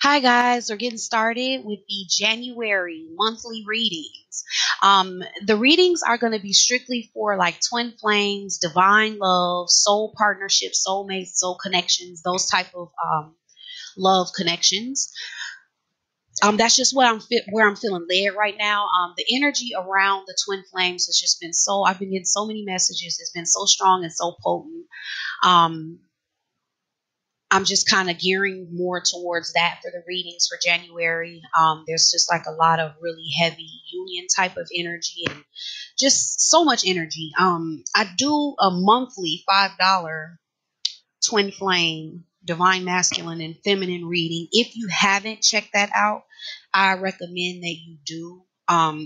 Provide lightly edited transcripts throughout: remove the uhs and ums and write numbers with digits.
Hi guys, we're getting started with the January monthly readings. The readings are going to be strictly for like twin flames, divine love, soul partnerships, soulmates, soul connections, those type of love connections. That's just what where I'm feeling led right now. The energy around the twin flames has just been so. I've been getting so many messages. It's been so strong and so potent. Um, I'm just kind of gearing more towards that for the readings for January. There's just like a lot of really heavy union type of energy and just so much energy. I do a monthly $5 twin flame, divine masculine and feminine reading. If you haven't checked that out, I recommend that you do.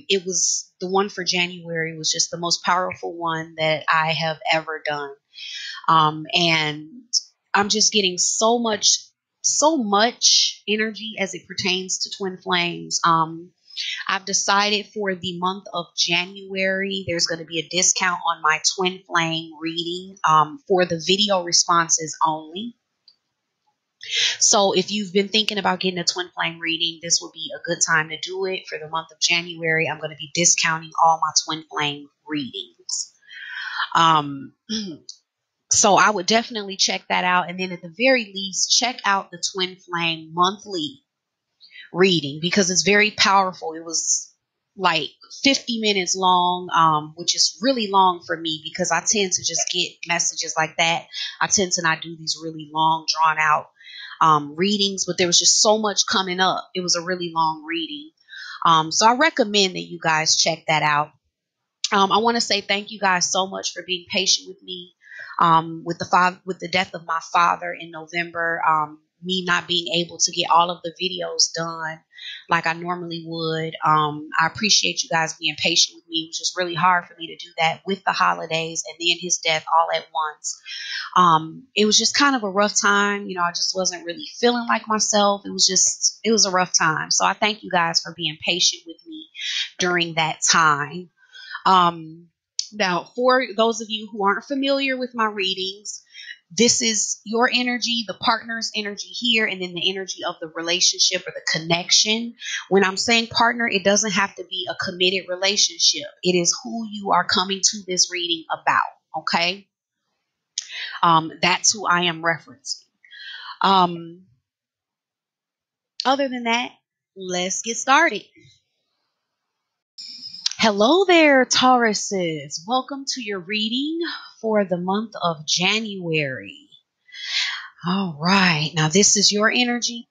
It was the one for January was just the most powerful one that I have ever done. And I'm just getting so much energy as it pertains to twin flames. I've decided for the month of January, there's going to be a discount on my twin flame reading for the video responses only. So if you've been thinking about getting a twin flame reading, this will be a good time to do it for the month of January. I'm going to be discounting all my twin flame readings. Um, So I would definitely check that out. And then at the very least, check out the Twin Flame monthly reading because it's very powerful. It was like 50 minutes long, which is really long for me because I tend to just get messages like that. I tend to not do these really long, drawn out readings, but there was just so much coming up. It was a really long reading. So I recommend that you guys check that out. I want to say thank you guys so much for being patient with me. With the death of my father in November, me not being able to get all of the videos done like I normally would. I appreciate you guys being patient with me. It was just really hard for me to do that with the holidays and then his death all at once. It was just kind of a rough time. I just wasn't really feeling like myself. It was a rough time. So I thank you guys for being patient with me during that time. Now, for those of you who aren't familiar with my readings, this is your energy, the partner's energy here, and then the energy of the relationship or the connection. When I'm saying partner, it doesn't have to be a committed relationship. It is who you are coming to this reading about. Okay. That's who I am referencing. Um, Other than that, let's get started. Hello there, Tauruses. Welcome to your reading for the month of January. All right. Now, this is your energy,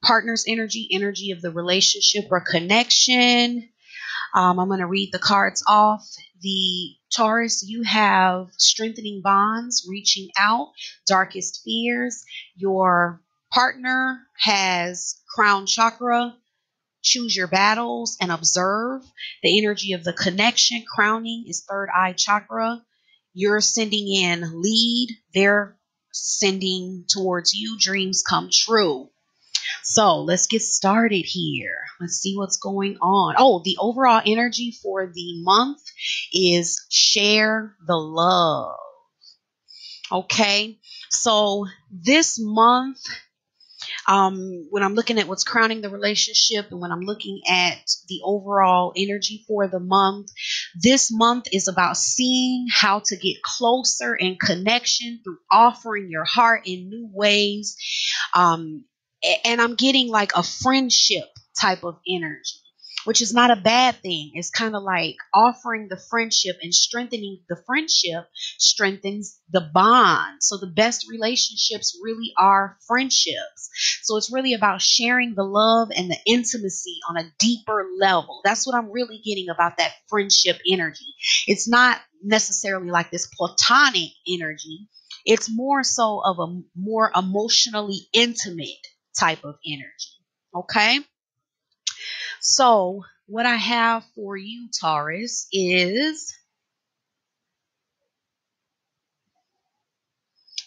partner's energy, energy of the relationship or connection. I'm going to read the cards off. The Taurus, you have strengthening bonds, reaching out, darkest fears. Your partner has crown chakra, choose your battles and observe. The energy of the connection, crowning, is third eye chakra. You're sending in lead. They're sending towards you. Dreams come true. So let's get started here. Let's see what's going on. Oh, the overall energy for the month is share the love. Okay. So this month, when I'm looking at what's crowning the relationship and when I'm looking at the overall energy for the month, this month is about seeing how to get closer in connection through offering your heart in new ways. And I'm getting like a friendship type of energy, which is not a bad thing. It's kind of like offering the friendship and strengthening the friendship strengthens the bond. So the best relationships really are friendships. So it's really about sharing the love and the intimacy on a deeper level. That's what I'm really getting about that friendship energy. It's not necessarily like this platonic energy. It's more so of a more emotionally intimate type of energy. Okay. So, what I have for you, Taurus, is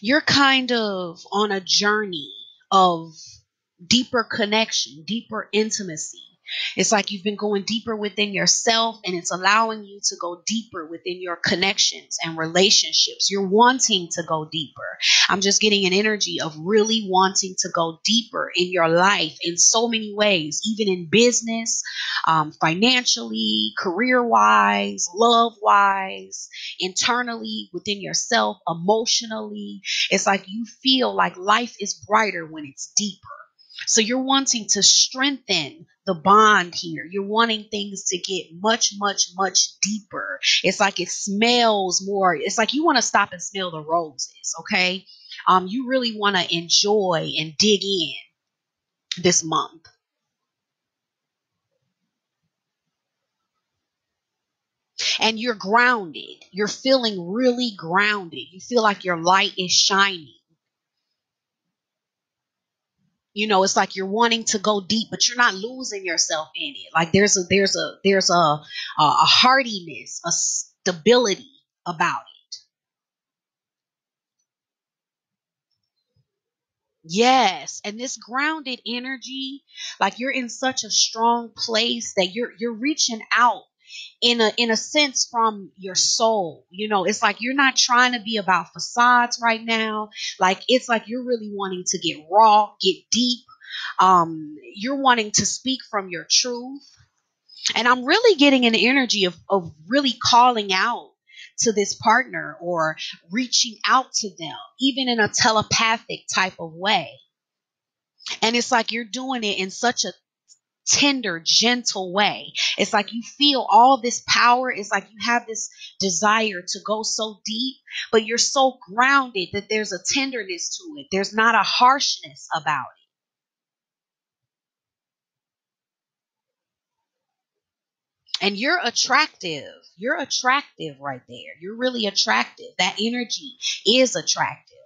you're kind of on a journey of deeper connection, deeper intimacy. It's like you've been going deeper within yourself, and it's allowing you to go deeper within your connections and relationships. You're wanting to go deeper. I'm just getting an energy of really wanting to go deeper in your life in so many ways, even in business, financially, career wise, love wise, internally within yourself, emotionally. It's like you feel like life is brighter when it's deeper. So you're wanting to strengthen the bond here. You're wanting things to get much, much, much deeper. It's like it smells more. It's like you want to stop and smell the roses, okay? You really want to enjoy and dig in this month. And you're grounded. You're feeling really grounded. You feel like your light is shining. It's like you're wanting to go deep, but you're not losing yourself in it. Like there's a hardiness, a stability about it. Yes, and this grounded energy, like you're in such a strong place that you're reaching out in a sense from your soul. It's like you're not trying to be about facades right now. Like it's like you're really wanting to get raw, get deep. You're wanting to speak from your truth. And I'm really getting an energy of really calling out to this partner or reaching out to them, even in a telepathic type of way. And it's like you're doing it in such a tender, gentle way. It's like you feel all this power. It's like you have this desire to go so deep, but you're so grounded that there's a tenderness to it. There's not a harshness about it. And you're attractive. You're attractive right there. You're really attractive. That energy is attractive.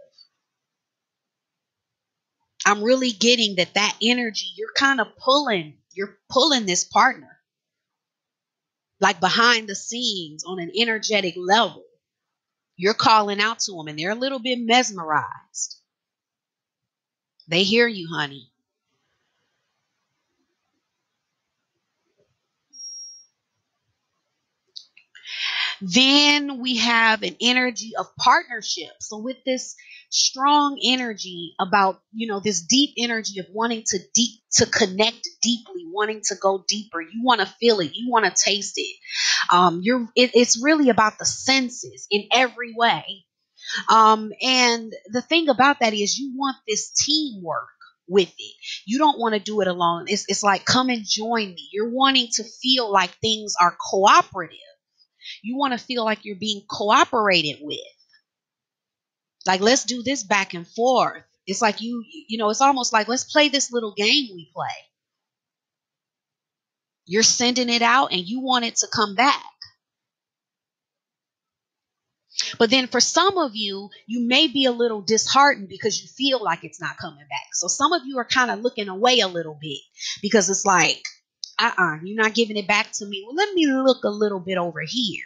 I'm really getting that energy, you're pulling this partner like behind the scenes on an energetic level. You're calling out to them and they're a little bit mesmerized. They hear you, honey. Then we have an energy of partnership. So with this strong energy about, this deep energy of wanting to connect deeply, wanting to go deeper. You want to feel it. You want to taste it. It's really about the senses in every way. And the thing about that is you want this teamwork with it. You don't want to do it alone. It's like, come and join me. You're wanting to feel like things are cooperative. You want to feel like you're being cooperated with. Like, let's do this back and forth. It's like it's almost like, let's play this little game we play. You're sending it out and you want it to come back. But then for some of you, you may be a little disheartened because you feel like it's not coming back. So some of you are kind of looking away a little bit because it's like, you're not giving it back to me. Well, let me look a little bit over here.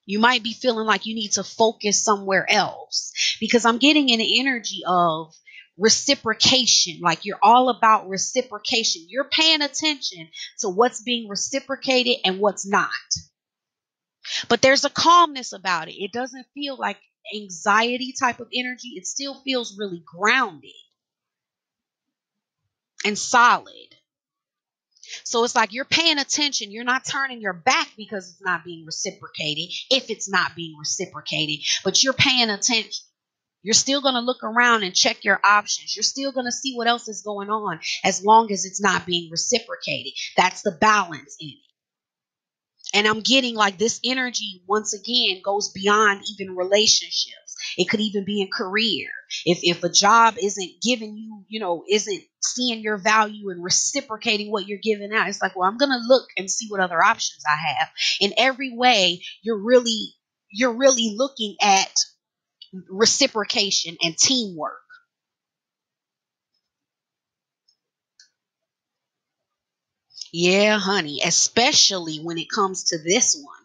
You might be feeling like you need to focus somewhere else because I'm getting an energy of reciprocation. Like you're all about reciprocation. You're paying attention to what's being reciprocated and what's not. But there's a calmness about it. It doesn't feel like anxiety type of energy. It still feels really grounded and solid. So it's like you're paying attention. You're not turning your back because it's not being reciprocated, if it's not being reciprocated, but you're paying attention. You're still going to look around and check your options. You're still going to see what else is going on as long as it's not being reciprocated. That's the balance in it. And I'm getting like this energy once again goes beyond even relationships. It could even be in career. If a job isn't giving you, isn't seeing your value and reciprocating what you're giving out, it's like, well, I'm gonna look and see what other options I have. In every way, you're really looking at reciprocation and teamwork. Yeah, honey, especially when it comes to this one.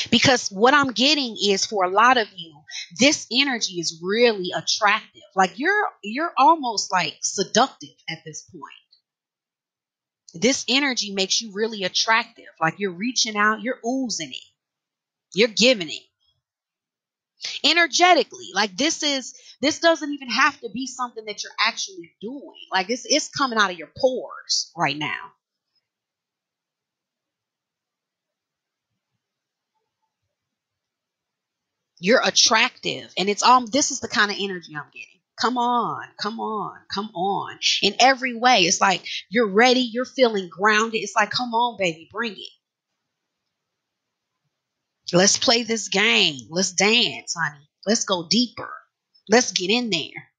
Because what I'm getting is for a lot of you, this energy is really attractive. Like you're almost like seductive at this point. This energy makes you really attractive. Like you're reaching out, you're oozing it, you're giving it energetically. Like this doesn't even have to be something that you're actually doing. Like it's coming out of your pores right now. You're attractive, and it's this is the kind of energy I'm getting. Come on, come on, come on. In every way, it's like you're ready, you're feeling grounded. It's like, come on, baby, bring it. Let's play this game. Let's dance, honey. Let's go deeper. Let's get in there.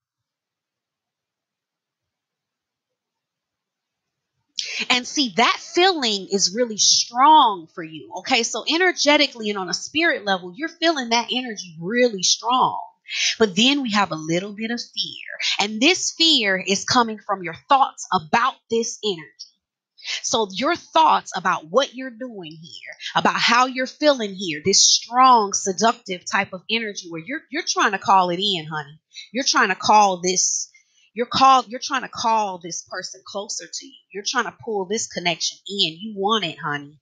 And see, that feeling is really strong for you. Okay, so energetically and on a spirit level, you're feeling that energy really strong. But then we have a little bit of fear. And this fear is coming from your thoughts about this energy. So your thoughts about what you're doing here, about how you're feeling here, this strong, seductive type of energy where you're trying to call it in, honey. You're trying to call this you're trying to call this person closer to you. You're trying to pull this connection in. You want it, honey.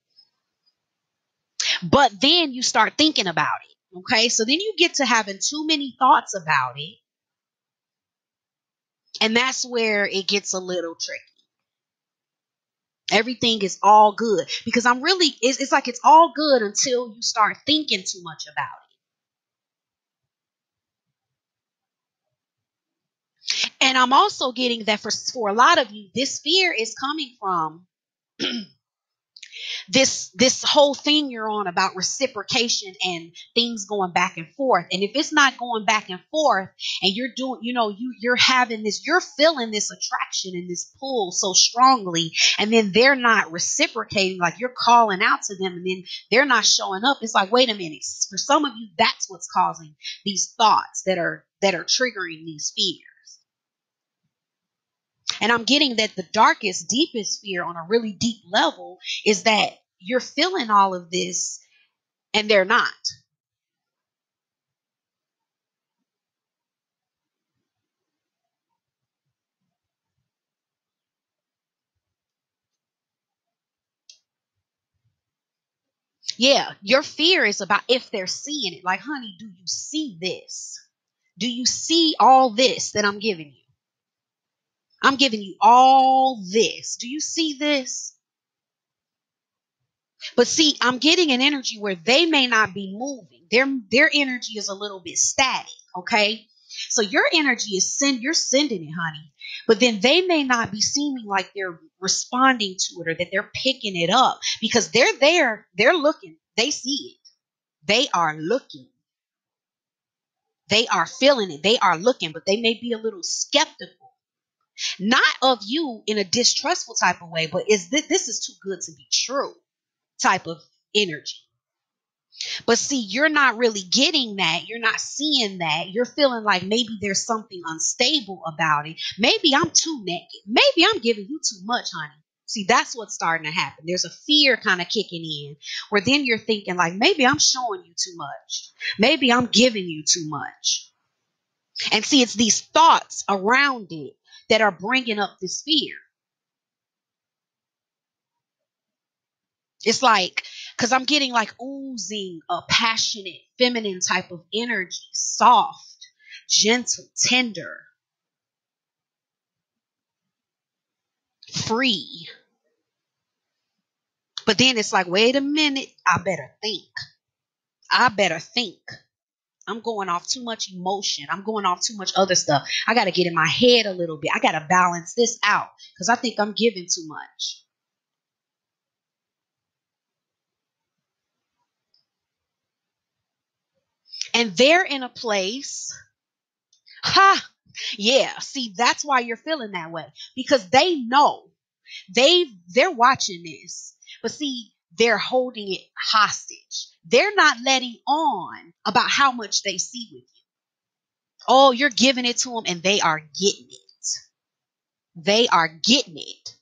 But then you start thinking about it. Okay? So then you get to having too many thoughts about it. And that's where it gets a little tricky. Everything is all good because it's like it's all good until you start thinking too much about it. And I'm also getting that for a lot of you, this fear is coming from this whole thing you're on about reciprocation and things going back and forth. And if it's not going back and forth and you're doing, you're having this, you're feeling this attraction and this pull so strongly, and then they're not reciprocating, like you're calling out to them and then they're not showing up. It's like, wait a minute. For some of you, that's what's causing these thoughts that are triggering these fears. And I'm getting that the darkest, deepest fear on a really deep level is that you're feeling all of this and they're not. Yeah, your fear is about if they're seeing it. Like, honey, do you see this? Do you see all this that I'm giving you? I'm giving you all this. Do you see this? But see, I'm getting an energy where they may not be moving. Their energy is a little bit static, okay? So your energy is you're sending it, honey. But then they may not be seeming like they're responding to it or that they're picking it up because they're there, they're looking, they see it. They are looking. They are feeling it. They are looking, but they may be a little skeptical. Not of you in a distrustful type of way, but this is too good to be true type of energy. But see, you're not really getting that. You're not seeing that. You're feeling like maybe there's something unstable about it. Maybe I'm too naked. Maybe I'm giving you too much, honey. See, that's what's starting to happen. There's a fear kind of kicking in where then you're thinking like, maybe I'm showing you too much. Maybe I'm giving you too much. And see, it's these thoughts around it that are bringing up this fear. It's like, because I'm getting like oozing a passionate, feminine type of energy, soft, gentle, tender, free. But then it's like, wait a minute, I better think. I better think. I'm going off too much emotion. I'm going off too much other stuff. I got to get in my head a little bit. I got to balance this out because I think I'm giving too much. And they're in a place, ha, yeah, see, that's why you're feeling that way because they know they're watching this, but see, they're holding it hostage. They're not letting on about how much they see with you. Oh, you're giving it to them and they are getting it. They are getting it.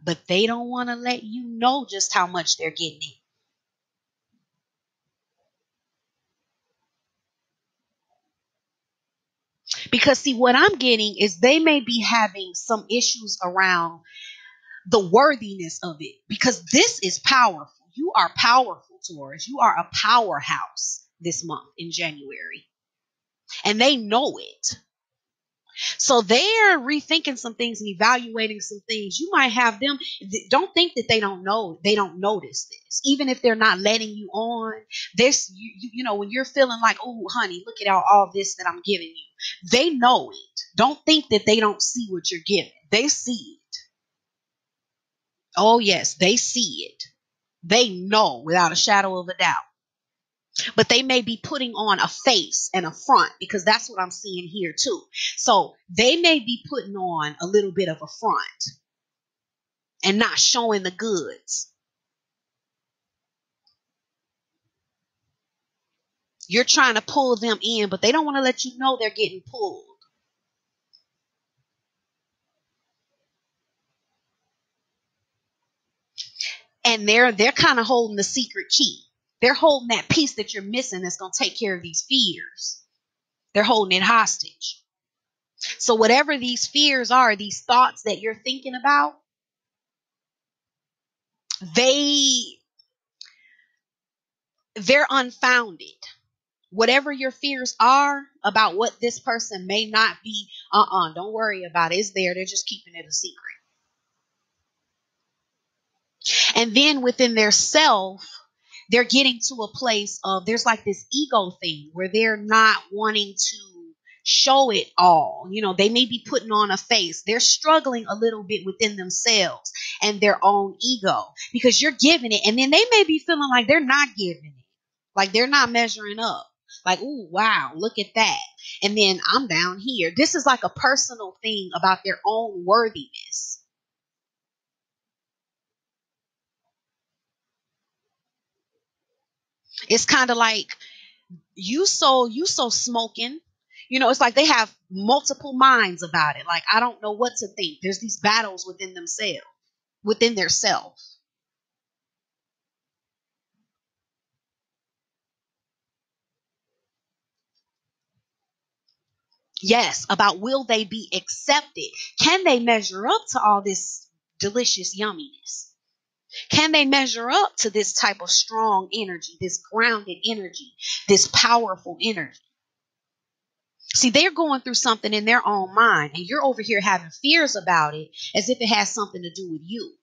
But they don't want to let you know just how much they're getting it. Because see, what I'm getting is they may be having some issues around the worthiness of it, because this is powerful. You are powerful, Taurus. You are a powerhouse this month in January, and they know it. So they're rethinking some things and evaluating some things. You might have them. Don't think that they don't know. They don't notice this, even if they're not letting you on. This, when you're feeling like, oh, honey, look at all this that I'm giving you. They know it. Don't think that they don't see what you're giving. They see it. Oh yes, they see it. They know without a shadow of a doubt. But they may be putting on a face and a front, because that's what I'm seeing here too. So they may be putting on a little bit of a front and not showing the goods. You're trying to pull them in, but they don't want to let you know they're getting pulled. And they're kind of holding the secret key. They're holding that piece that you're missing that's going to take care of these fears. They're holding it hostage. So whatever these fears are, these thoughts that you're thinking about, they're unfounded. Whatever your fears are about what this person may not be, don't worry about it. It's there. They're just keeping it a secret. And then within their self, they're getting to a place of, there's like this ego thing where they're not wanting to show it all. They may be putting on a face. They're struggling a little bit within themselves and their own ego, because you're giving it, and then they may be feeling like they're not giving it, like they're not measuring up. Like, oh, wow, look at that. And then I'm down here. This is like a personal thing about their own worthiness. It's kind of like you so smoking. It's like they have multiple minds about it. Like, I don't know what to think. There's these battles within themselves, within their self. Yes, about will they be accepted? Can they measure up to all this delicious yumminess? Can they measure up to this type of strong energy, this grounded energy, this powerful energy? See, they're going through something in their own mind, and you're over here having fears about it as if it has something to do with you.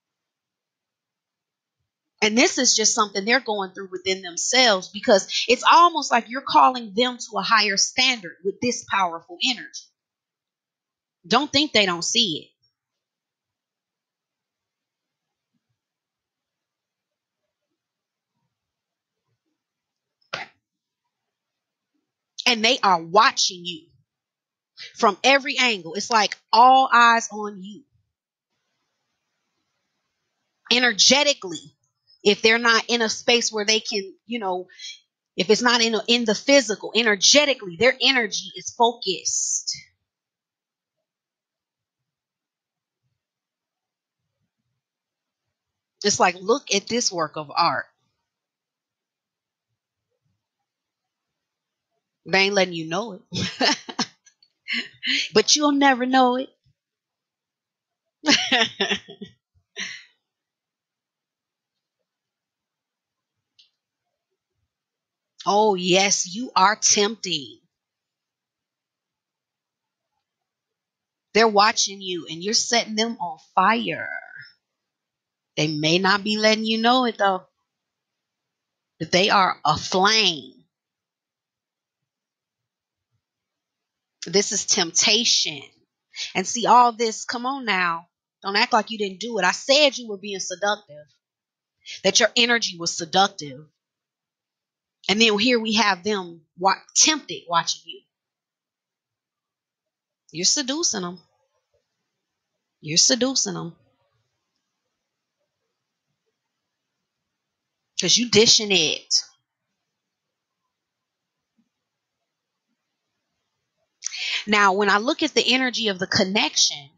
And this is just something they're going through within themselves, because it's almost like you're calling them to a higher standard with this powerful energy. Don't think they don't see it. And they are watching you from every angle. It's like all eyes on you. Energetically, if they're not in a space where they can, if it's not in the physical, energetically, their energy is focused. It's like, look at this work of art. They ain't letting you know it. But you'll never know it. Oh, yes, you are tempting. They're watching you and you're setting them on fire. They may not be letting you know it though, but they are aflame. This is temptation. And see, all this, come on now. Don't act like you didn't do it. I said you were being seductive, that your energy was seductive. And then here we have them tempted watching you. You're seducing them. You're seducing them. Because you dishing it. Now, when I look at the energy of the connection,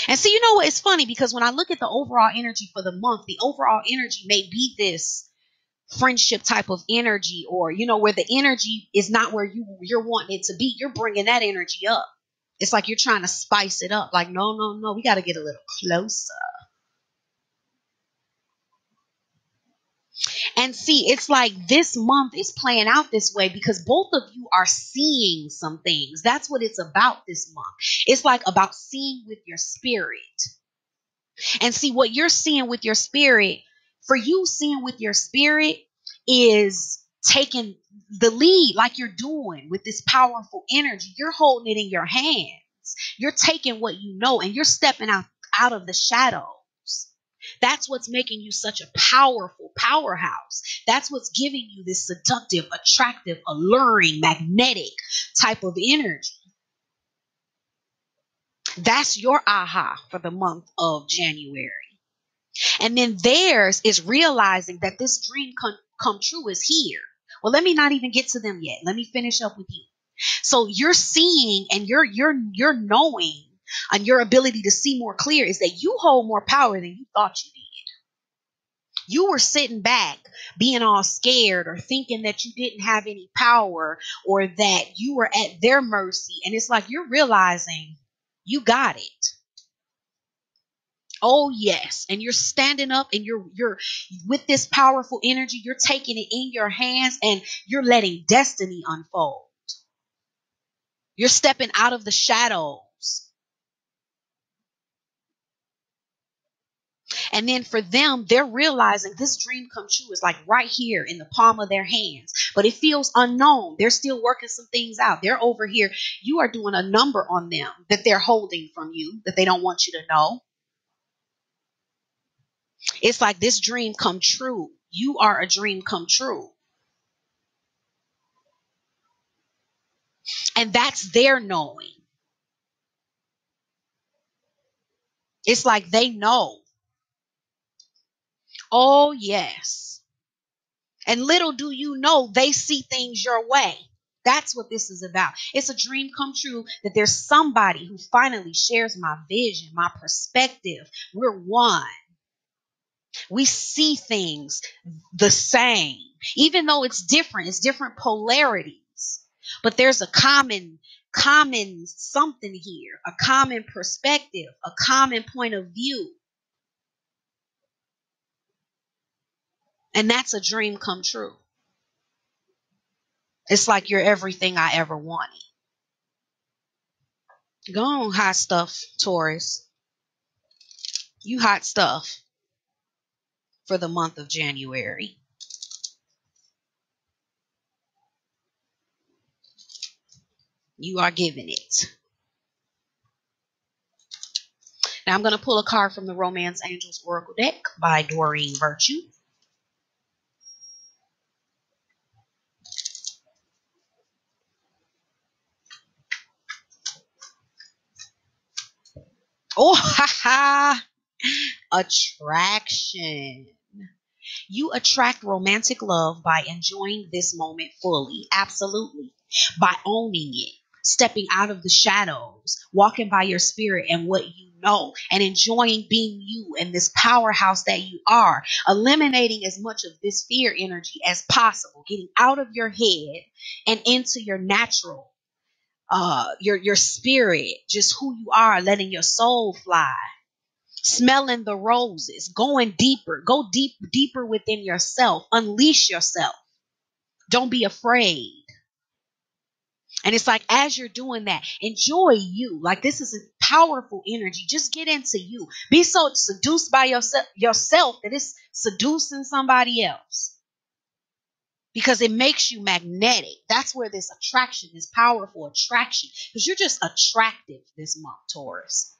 and see, you know what? It's funny because when I look at the overall energy for the month, the overall energy may be this friendship type of energy, or where the energy is not where you're wanting it to be, you're bringing that energy up. It's like you're trying to spice it up, like, no, no, no, we got to get a little closer. And see, it's like this month is playing out this way because both of you are seeing some things. That's what it's about this month. It's like about seeing with your spirit. And see, what you're seeing with your spirit, for you seeing with your spirit is taking the lead, like you're doing with this powerful energy. You're holding it in your hands. You're taking what you know and you're stepping out of the shadows. That's what's making you such a powerful powerhouse. That's what's giving you this seductive, attractive, alluring, magnetic type of energy. That's your aha for the month of January. And then theirs is realizing that this dream come true is here. Well, let me not even get to them yet. Let me finish up with you. So you're seeing and you're knowing, and your ability to see more clear is that you hold more power than you thought you did. You were sitting back being all scared or thinking that you didn't have any power or that you were at their mercy. And it's like you're realizing you got it. Oh yes. And you're standing up and you're with this powerful energy, you're taking it in your hands and you're letting destiny unfold. You're stepping out of the shadows. And then for them, they're realizing this dream come true is like right here in the palm of their hands. But it feels unknown. They're still working some things out. They're over here. You are doing a number on them that they're holding from you that they don't want you to know. It's like this dream come true. You are a dream come true. And that's their knowing. It's like they know. Oh, yes. And little do you know, they see things your way. That's what this is about. It's a dream come true that there's somebody who finally shares my vision, my perspective. We're one. We see things the same, even though it's different polarities. But there's a common something here, a common perspective, a common point of view. And that's a dream come true. It's like you're everything I ever wanted. Go on, hot stuff, Taurus. You hot stuff for the month of January. You are giving it. Now I'm going to pull a card from the Romance Angels Oracle deck by Doreen Virtue. Oh, ha ha. Attraction. You attract romantic love by enjoying this moment fully. Absolutely. By owning it, stepping out of the shadows, walking by your spirit and what you know, and enjoying being you and this powerhouse that you are, eliminating as much of this fear energy as possible, getting out of your head and into your natural, your spirit, just who you are, letting your soul fly. Smelling the roses, going deeper, go deeper within yourself, unleash yourself. Don't be afraid. And it's like, as you're doing that, enjoy you. Like, this is a powerful energy. Just get into you. Be so seduced by yourself that it's seducing somebody else. Because it makes you magnetic. That's where this attraction, this powerful attraction, because you're just attractive this month, Taurus.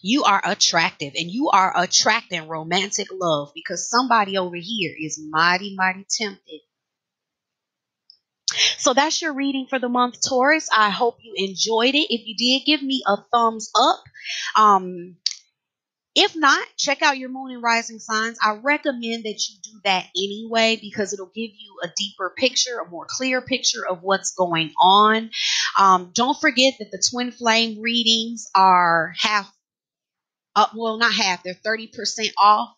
You are attractive and you are attracting romantic love because somebody over here is mighty, mighty tempted. So that's your reading for the month, Taurus. I hope you enjoyed it. If you did, give me a thumbs up. If not, check out your moon and rising signs. I recommend that you do that anyway because it'll give you a deeper picture, a more clear picture of what's going on. Don't forget that the twin flame readings are half well, not half, they're 30% off.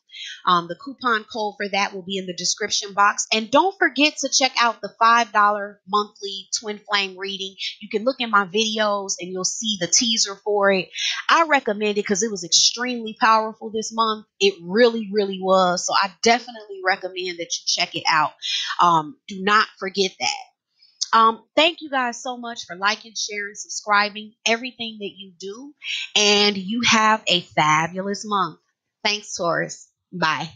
The coupon code for that will be in the description box. And don't forget to check out the $5 monthly twin flame reading. You can look in my videos and you'll see the teaser for it. I recommend it because it was extremely powerful this month. It really, really was. So I definitely recommend that you check it out. Do not forget that. Thank you guys so much for liking, sharing, subscribing, everything that you do. And you have a fabulous month. Thanks, Taurus. Bye.